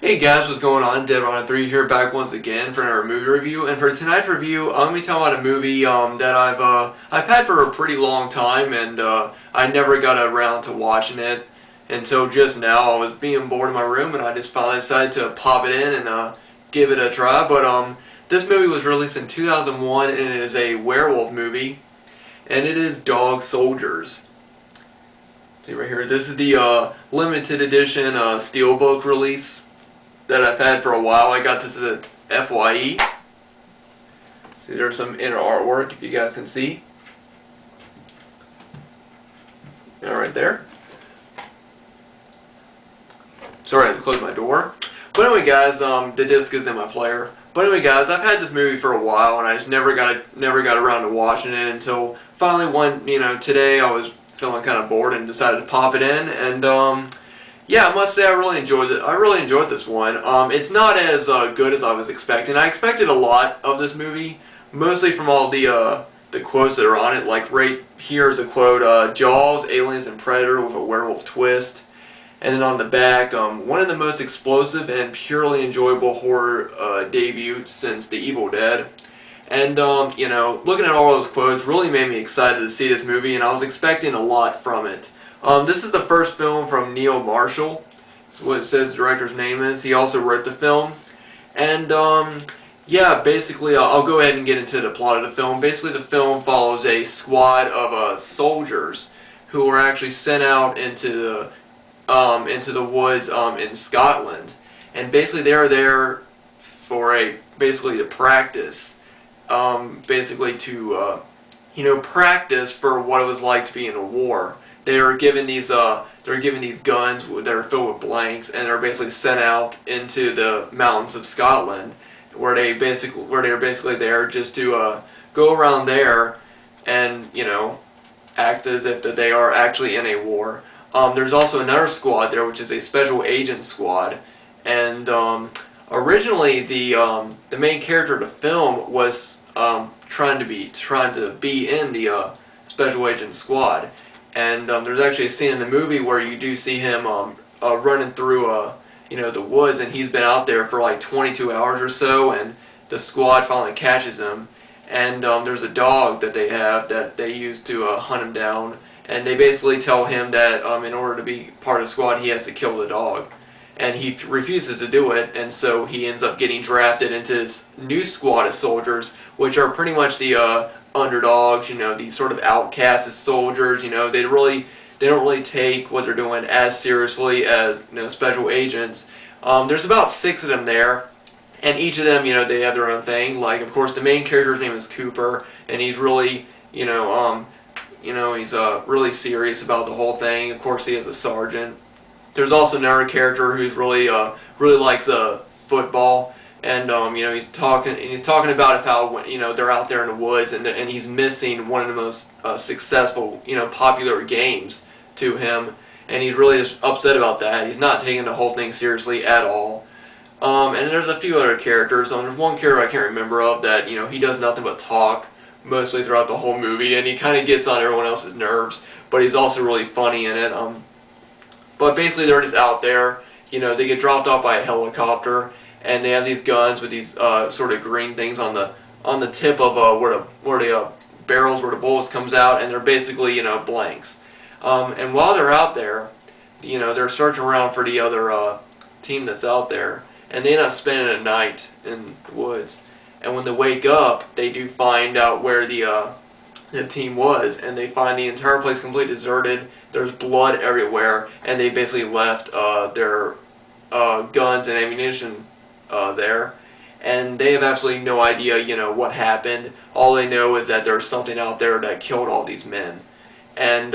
Hey guys, what's going on? deadbydawn93 here, back once again for another movie review. And for tonight's review, I'm going to be talking about a movie that I've had for a pretty long time, and I never got around to watching it until just now. I was being bored in my room, and I just finally decided to pop it in and give it a try. But this movie was released in 2001, and it is a werewolf movie, and it is Dog Soldiers. See right here, this is the limited edition steelbook release that I've had for a while. I got this at FYE. See, there's some inner artwork if you guys can see. Right there. Sorry, I had to close my door. But anyway, guys, the disc is in my player. But anyway, guys, I've had this movie for a while, and I just never got around to watching it until finally today I was feeling kind of bored and decided to pop it in, and yeah, I must say I really enjoyed it. I really enjoyed this one. It's not as good as I was expecting. I expected a lot of this movie, mostly from all the quotes that are on it. Like right here is a quote: "Jaws, Aliens, and Predator with a werewolf twist." And then on the back, one of the most explosive and purely enjoyable horror debuts since The Evil Dead. And looking at all those quotes really made me excited to see this movie, and I was expecting a lot from it. This is the first film from Neil Marshall, what it says the director's name is. He also wrote the film. And yeah, basically I'll go ahead and get into the plot of the film. Basically the film follows a squad of soldiers who are actually sent out into the woods in Scotland. And basically they're there for basically to practice. Basically to practice for what it was like to be in a war. They're given these guns that are filled with blanks, and they're basically sent out into the mountains of Scotland, where they're basically there just to go around there and act as if that they are actually in a war. There's also another squad there, which is a special agent squad, and originally the main character of the film was trying to be in the special agent squad. And there's actually a scene in the movie where you do see him running through the woods, and he's been out there for like 22 hours or so, and the squad finally catches him. And there's a dog that they have that they use to hunt him down, and they basically tell him that in order to be part of the squad he has to kill the dog, and he refuses to do it, and so he ends up getting drafted into this new squad of soldiers, which are pretty much the underdogs, these sort of outcast soldiers. They don't really take what they're doing as seriously as special agents. There's about 6 of them there, and each of them, they have their own thing. Like, of course, the main character's name is Cooper, and he's really, he's really serious about the whole thing. Of course, he is a sergeant. There's also another character who's really likes football. And he's talking about how they're out there in the woods, and he's missing one of the most successful popular games to him, and he's really just upset about that. He's not taking the whole thing seriously at all. And there's a few other characters. There's one character I can't remember of that he does nothing but talk mostly throughout the whole movie, and he kind of gets on everyone else's nerves, but he's also really funny in it. But basically they're just out there. They get dropped off by a helicopter, and they have these guns with these sort of green things on the tip of where the barrels where the bullets comes out, and they're basically blanks. And while they're out there, they're searching around for the other team that's out there, and they end up spending a night in the woods. And when they wake up, they do find out where the team was, and they find the entire place completely deserted. There's blood everywhere, and they basically left their guns and ammunition there, and they have absolutely no idea what happened. All they know is that there's something out there that killed all these men, and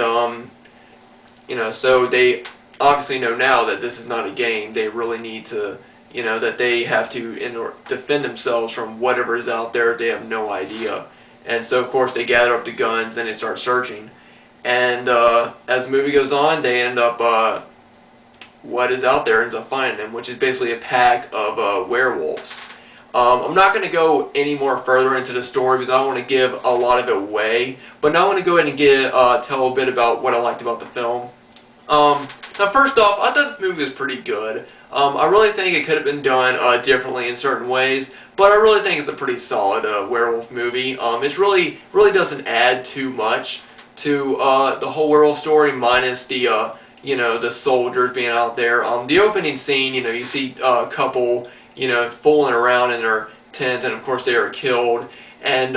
so they obviously know now that this is not a game. They really need to that they have to defend themselves from whatever is out there. They have no idea, and so of course they gather up the guns and they start searching, and as the movie goes on, they end up what is out there ends up finding them, which is basically a pack of werewolves. I'm not going to go any more further into the story because I don't want to give a lot of it away, but now I want to go ahead and tell a bit about what I liked about the film. Now, first off, I thought this movie was pretty good. I really think it could have been done differently in certain ways, but I really think it's a pretty solid werewolf movie. It really doesn't add too much to the whole werewolf story, minus the the soldiers being out there. The opening scene, you see a couple, fooling around in their tent, and of course they are killed. And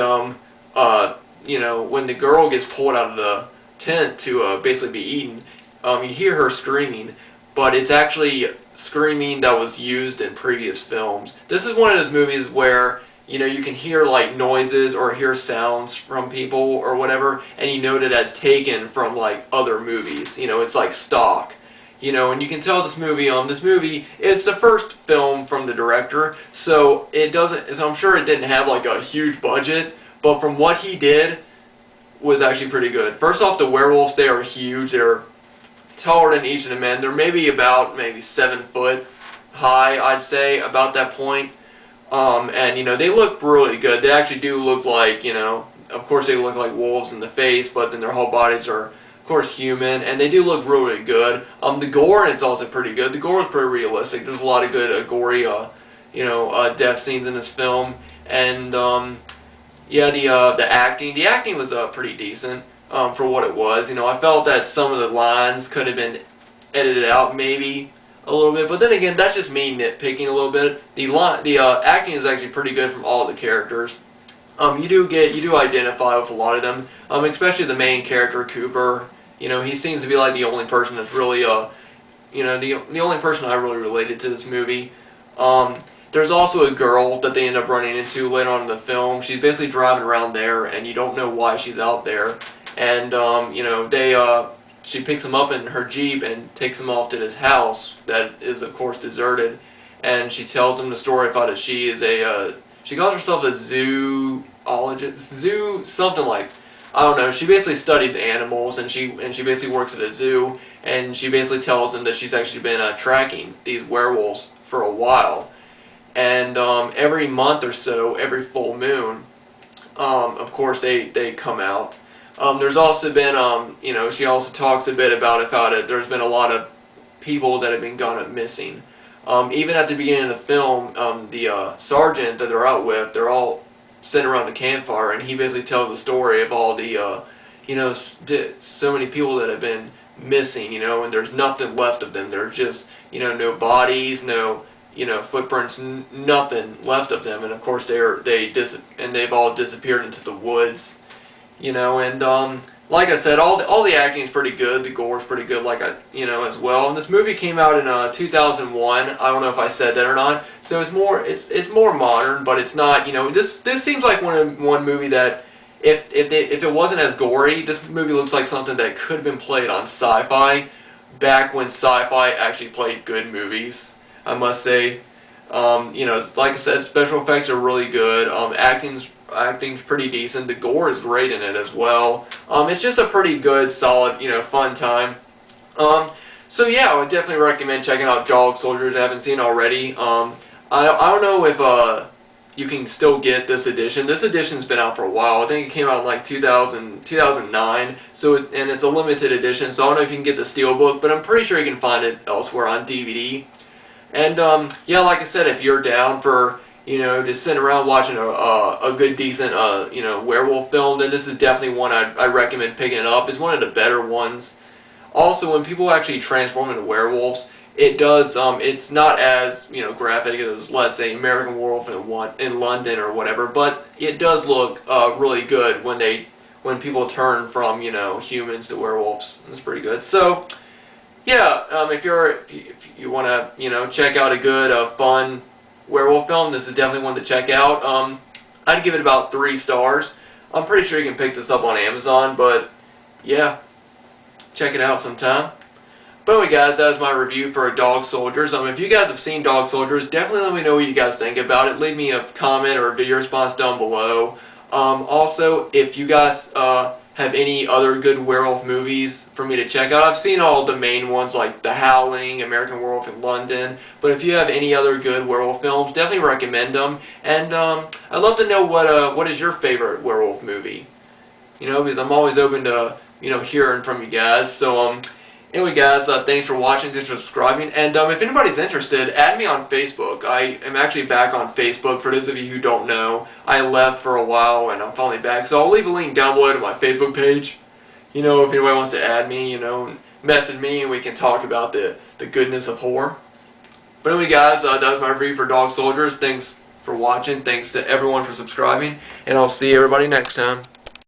when the girl gets pulled out of the tent to basically be eaten, you hear her screaming, but it's actually screaming that was used in previous films. This is one of those movies where you can hear like noises or hear sounds from people or whatever, and you know that that's taken from like other movies. It's like stock. And you can tell this movie, it's the first film from the director, so I'm sure it didn't have like a huge budget, but from what he did was actually pretty good. First off, the werewolves, they are huge. They're taller than each of the men. They're maybe 7 foot high, I'd say, about that point. And they look really good. They actually do look like, of course they look like wolves in the face, but then their whole bodies are, of course, human, and they do look really good. The gore in it's also pretty good. The gore is pretty realistic. There's a lot of good gory, death scenes in this film, and yeah, the acting was pretty decent for what it was. I felt that some of the lines could have been edited out maybe a little bit, but then again, that's just me nitpicking a little bit. The acting is actually pretty good from all the characters. You do identify with a lot of them, especially the main character, Cooper. He seems to be like the only person that's really the only person I really related to this movie. There's also a girl that they end up running into later on in the film. She's basically driving around there, and you don't know why she's out there. And she picks him up in her Jeep and takes him off to this house that is, of course, deserted. And she tells him the story about it. She is she calls herself a zoologist, something like, I don't know. She basically studies animals, and she basically works at a zoo. And she basically tells him that she's actually been tracking these werewolves for a while. And every month or so, every full moon, of course, they come out. There's also been, she also talks a bit about it. There's been a lot of people that have been gone up missing. Even at the beginning of the film, the sergeant that they're out with, they're all sitting around the campfire, and he basically tells the story of all the, so many people that have been missing, and there's nothing left of them. There's just, no bodies, no, footprints, nothing left of them. And of course, they've all disappeared into the woods. And like I said, all the acting is pretty good. The gore is pretty good, as well. And this movie came out in 2001. I don't know if I said that or not. So it's more modern, but it's not. This seems like one movie that if it wasn't as gory, this movie looks like something that could have been played on Sci-Fi back when Sci-Fi actually played good movies, I must say. Like I said, special effects are really good. Acting's pretty decent. The gore is great in it as well. It's just a pretty good, solid, fun time. So yeah, I would definitely recommend checking out Dog Soldiers if you haven't seen it already. I don't know if you can still get this edition. This edition's been out for a while. I think it came out in like 2009. And it's a limited edition, so I don't know if you can get the steelbook, but I'm pretty sure you can find it elsewhere on DVD. And yeah, like I said, if you're down for just sitting around watching a good, decent werewolf film, then this is definitely one I recommend picking up. It's one of the better ones. Also, when people actually transform into werewolves, it's not as graphic as, let's say, American Werewolf in London or whatever, but it does look really good when people turn from humans to werewolves. It's pretty good. So yeah, if you want to check out a good fun werewolf film, this is definitely one to check out. I'd give it about 3 stars. I'm pretty sure you can pick this up on Amazon, but yeah, check it out sometime. But anyway, guys, that was my review for Dog Soldiers. If you guys have seen Dog Soldiers, definitely let me know what you guys think about it. Leave me a comment or a video response down below. Also, if you guys have any other good werewolf movies for me to check out, I've seen all the main ones like The Howling, American Werewolf in London. But if you have any other good werewolf films, definitely recommend them. And I'd love to know what is your favorite werewolf movie. Because I'm always open to hearing from you guys. So Anyway, guys, thanks for watching, thanks for subscribing, and if anybody's interested, add me on Facebook. I am actually back on Facebook. For those of you who don't know, I left for a while, and I'm finally back. So I'll leave a link down below to my Facebook page. You know, if anybody wants to add me, you know, message me, and we can talk about the goodness of horror. But anyway, guys, that was my review for Dog Soldiers. Thanks for watching. Thanks to everyone for subscribing, and I'll see everybody next time.